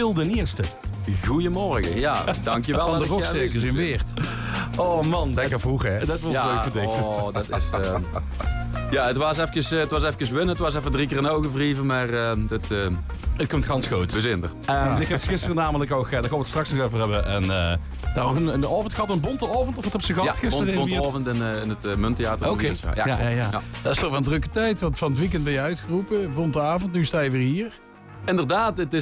Phil de Eerste. Goedemorgen, ja, dankjewel. Van de Rokstekers in Weert. Oh man, Lekker vroeg, hè? dat wil ik verdenken. Oh, dat is... ja, het was even winnen. Het was even 3 keer in ogen wrijven, maar Het komt gans goed. we zijn er. Ik heb gisteren namelijk ook, daar gaan we het straks nog over hebben. En daar een avond gehad, een bonte avond, of wat heb ze gehad gisteren in Weert? avond in het Munttheater. Oké. Ja. Dat is toch wel een drukke tijd, want van het weekend ben je uitgeroepen. Bonte avond, nu sta je weer hier. Inderdaad, het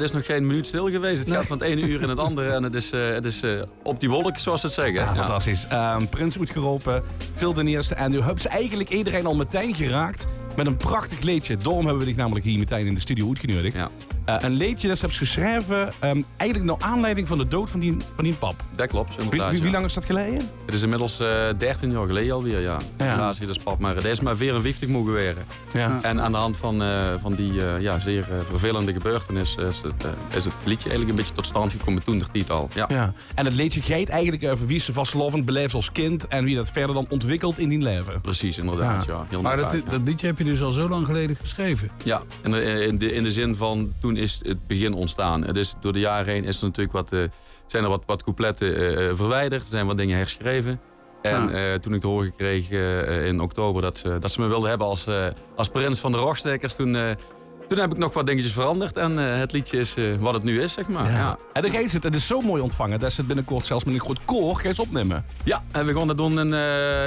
is nog geen minuut stil geweest. Het gaat van het ene uur in het andere en het is op die wolk, zoals ze het zeggen. Ja, fantastisch. Prins uitgeroepen, Phil de Eerste. En nu hebben ze eigenlijk iedereen al meteen geraakt met een prachtig liedje. Daarom hebben we dich namelijk hier meteen in de studio uitgenodigd. Ja. Een liedje dat ze hebben geschreven, eigenlijk naar aanleiding van de dood van die pap. Dat klopt, inderdaad. Wie lang is dat geleden? Het is inmiddels 13 jaar geleden alweer, ja. Helaas hier is pap, maar hij is maar 54 mogen geworden. Ja. En aan de hand van die zeer vervelende gebeurtenis is het liedje eigenlijk een beetje tot stand gekomen toen de titel. Ja. Ja. En het liedje gaat eigenlijk over wie ze vastlovend beleeft als kind en wie dat verder dan ontwikkelt in die leven. Precies, inderdaad. Ja. Heel Maar inderdaad, dat liedje heb je dus al zo lang geleden geschreven. Ja, in de zin van toen is het begin ontstaan. Dus door de jaren heen is er natuurlijk zijn er wat coupletten verwijderd. Er zijn wat dingen herschreven. En toen ik te horen kreeg in oktober dat ze me wilden hebben als prins van de Rokstekers, toen heb ik nog wat dingetjes veranderd. En het liedje is wat het nu is, zeg maar. Ja. En dan geeft het is zo mooi ontvangen dat ze het binnenkort zelfs met een groot koor gaan ze opnemen. Ja, en we gaan dat doen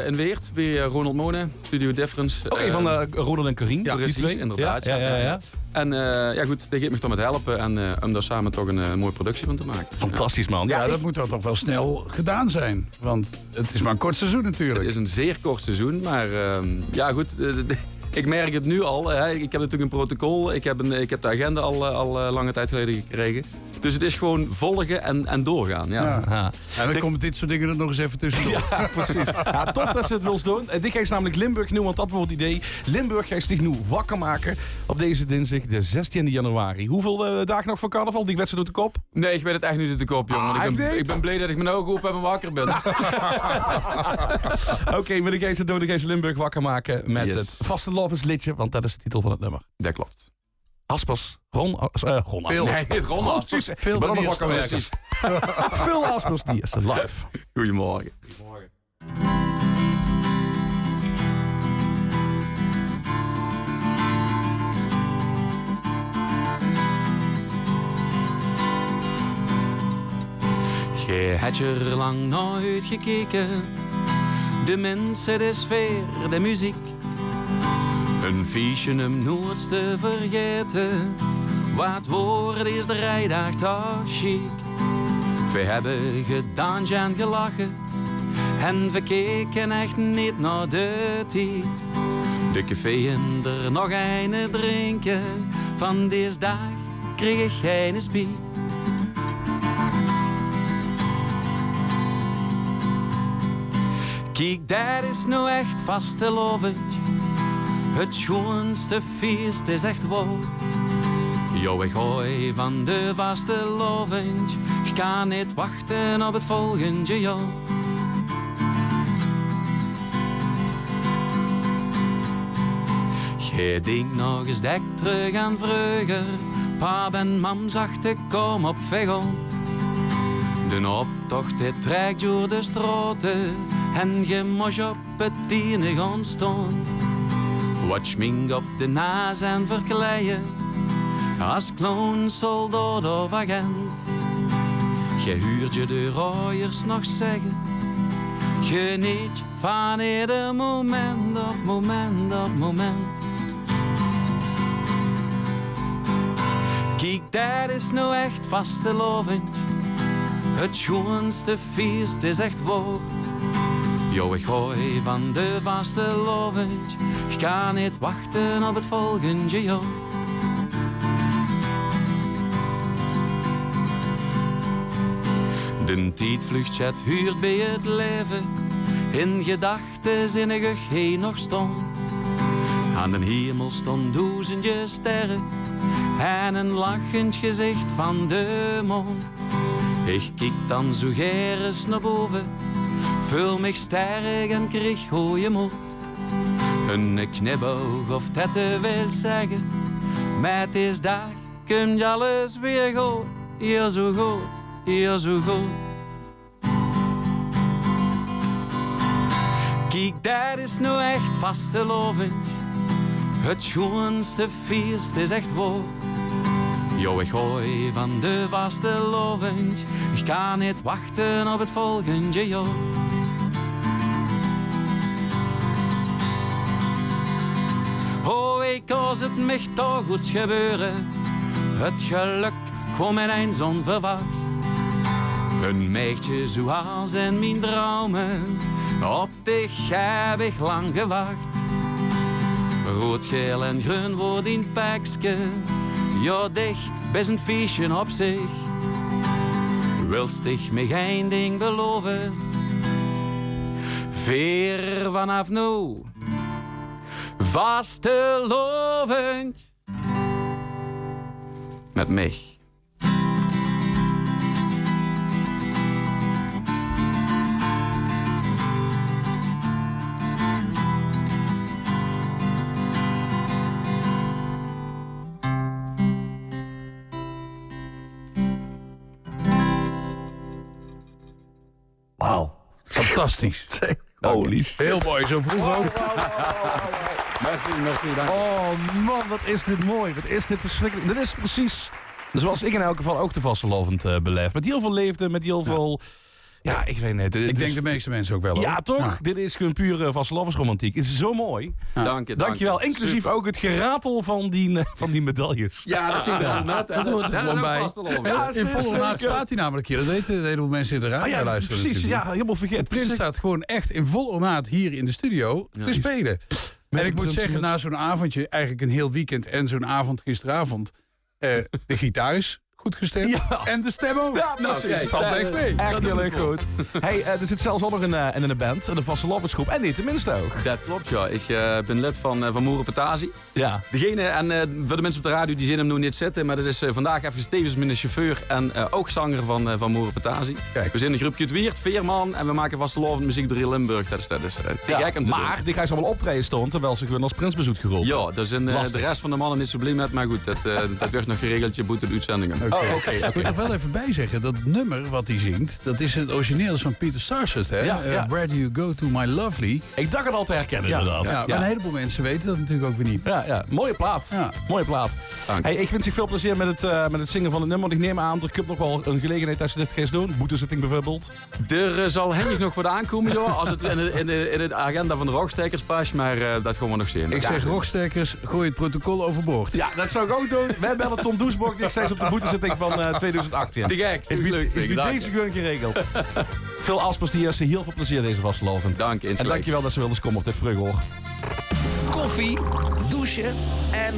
in Weert, bij Ronald Monen, Studio Difference. Oké, van Ronald en Corine. Ja, precies, inderdaad. Ja. En goed, die geeft me dan met helpen en om daar samen toch een mooie productie van te maken. Fantastisch, man. Ja, dat moet toch wel snel gedaan zijn. Want het is maar een kort seizoen natuurlijk. Het is een zeer kort seizoen, maar goed... Ik merk het nu al. Hè. Ik heb natuurlijk een protocol. Ik heb de agenda al lange tijd geleden gekregen. Dus het is gewoon volgen en doorgaan. Ja. Ja. En dan komen dit soort dingen er nog eens even tussendoor. Ja, precies. Ja, tof dat ze het wil doen. Dit gaat namelijk Limburg nu, want dat wordt het idee. Limburg gaat zich nu wakker maken op deze dinsdag, de 16e januari. Hoeveel dagen nog voor carnaval? Die wedstrijd doet de kop? Nee, ik weet het echt niet uit de kop, jongen. Ik ben blij dat ik mijn ogen open heb en wakker ben. Oké, maar dan gaan ze Limburg wakker maken met het vaste liedje, want dat is de titel van het nummer. Dat klopt. Aspers, Ron Phil. Nee, niet Ron Aspers. Phil de Eerste. Phil Aspers, die is live. Goedemorgen. Je had je er lang nooit gekeken. De mensen, de sfeer, de muziek. Een feestje om nooit te vergeten. Wat woord is de rijdag toch chic. We hebben gedanst en gelachen. En we keken echt niet naar de tijd. De café en er nog een drinken. Van deze dag kreeg ik geen spijt. Kijk, dat is nou echt vastelovend. Het schoonste feest is echt waar. Jo, ik gooi van de vastelovend. Ik kan niet wachten op het volgende jaar. Je denkt nog eens dat ik terug aan vroeger. Pap en mam zag ik kom op weg om. De optocht dit trekt door de straten. En je moest op het tiende gaan staan. Wat schmink op de naas en verkleien. Als clown, soldaat of agent. Je huurt je de rooiers nog zeggen. Geniet van ieder moment op moment op moment. Kijk, dat is nou echt vastelovend. Het schoonste feest is echt waar. Jo, ik gooi van de vastelovend. Ik kan niet wachten op het volgende jaar. De tijd het huurt bij het leven. In gedachten zinnige geen nog stond. Aan de hemel stond duizendje sterren. En een lachend gezicht van de maan. Ik kijk dan zo gerust naar boven. Vul mij sterk en kreeg goeie moed. Een knipoog of dat te wil zeggen. Met deze dag komt alles weer goed. hier zo goed, hier zo goed. Kijk, dat is nou echt vastelovend. Het schoonste feest is echt waar. Jo, ik gooi van de vastelovend. Ik kan niet wachten op het volgende jaar. Oh, ik als het mij toch goed gebeuren. Het geluk kwam ineens onverwacht. Een meisje zoals in mijn dromen. Op dich heb ik lang gewacht. Rood, geel en groen voor die pakske. Ja, dich best een feestje op zich. Wilst dich me geen ding beloven? Veer vanaf nu. Vastelovend. Met mij. Wauw. Fantastisch. Holy Heel mooi, zo vroeg ook. Merci, dank. Oh man, wat is dit mooi. Wat is dit verschrikkelijk. Dit is precies zoals ik in elk geval ook de vastelovend beleef. Met heel veel leefde, met heel veel... Ja, ik weet niet. Ik denk de meeste mensen ook wel. Hoor. Ja, toch? Ja. Dit is gewoon pure vastelovensromantiek. Het is zo mooi. Dank je. Dankjewel. Inclusief ook het geratel van die medailles. Ja, dat vind ik wel net. Dat hoort er gewoon bij. Ja, In volle zeker. naad staat hij namelijk hier. Dat weten een heleboel mensen in de radio Ja, luisteren. precies. natuurlijk. Ja, helemaal vergeten. Prins staat gewoon echt in vol ornaat hier in de studio te spelen. En ik moet zeggen, na zo'n avondje, eigenlijk een heel weekend en zo'n avond gisteravond, de gitaar is goed gestemd. Ja. En de stem ook. Ja, nou, precies. valt echt mee. Echt heel erg goed. Hey, er zit zelfs ook nog een band, een vastelovensgroep. En niet tenminste ook. Dat klopt, ja. Ik ben lid van Moerenpetasie. Ja. Degene, en voor de mensen op de radio die zien hem nu niet zitten, maar dat is vandaag even tevens mijn chauffeur en ook zanger van Moerenpetasie. Kijk. We zijn een groepje het Wiert, 4 man, en we maken vastelovend muziek door heel Limburg. Dat is te gek om te doen. Maar die ga je allemaal optreden stond, terwijl ze gewoon als prinsbezoek geroepen. Ja, daar zijn de rest van de mannen niet zo blij met, maar goed, dat werd nog geregeld, je boete de uitzendingen. Oké. Ik moet er wel even bij zeggen, dat nummer wat hij zingt, dat is het origineel van Peter Sarset, hè? Ja. Where do you go to my lovely? Ik dacht het al te herkennen, inderdaad. Ja, maar een heleboel mensen weten dat natuurlijk ook weer niet. Ja. Mooie plaat. Ja. Mooie plaat. Dank. Hey, ik wens je veel plezier met het zingen van het nummer. Want ik neem aan, er komt nog wel een gelegenheid als je dit gaat doen. Boetezitting bijvoorbeeld. Er zal hennig nog wat aankomen, joh, als het in de agenda van de Rockstekers past, maar dat gaan we nog zien. Ik zeg, rockstekers, gooi het protocol overboord. Ja, dat zou ik ook doen. Wij bellen Tom Doesborg, die steeds op de boetezitting van 2018. Te gek, Is leuk. bij deze gewoon geregeld. Veel Aspers, die heel veel plezier deze vastelovend. Dank, En dankjewel dat ze wilden komen op dit vroeg hoor. Koffie, douchen en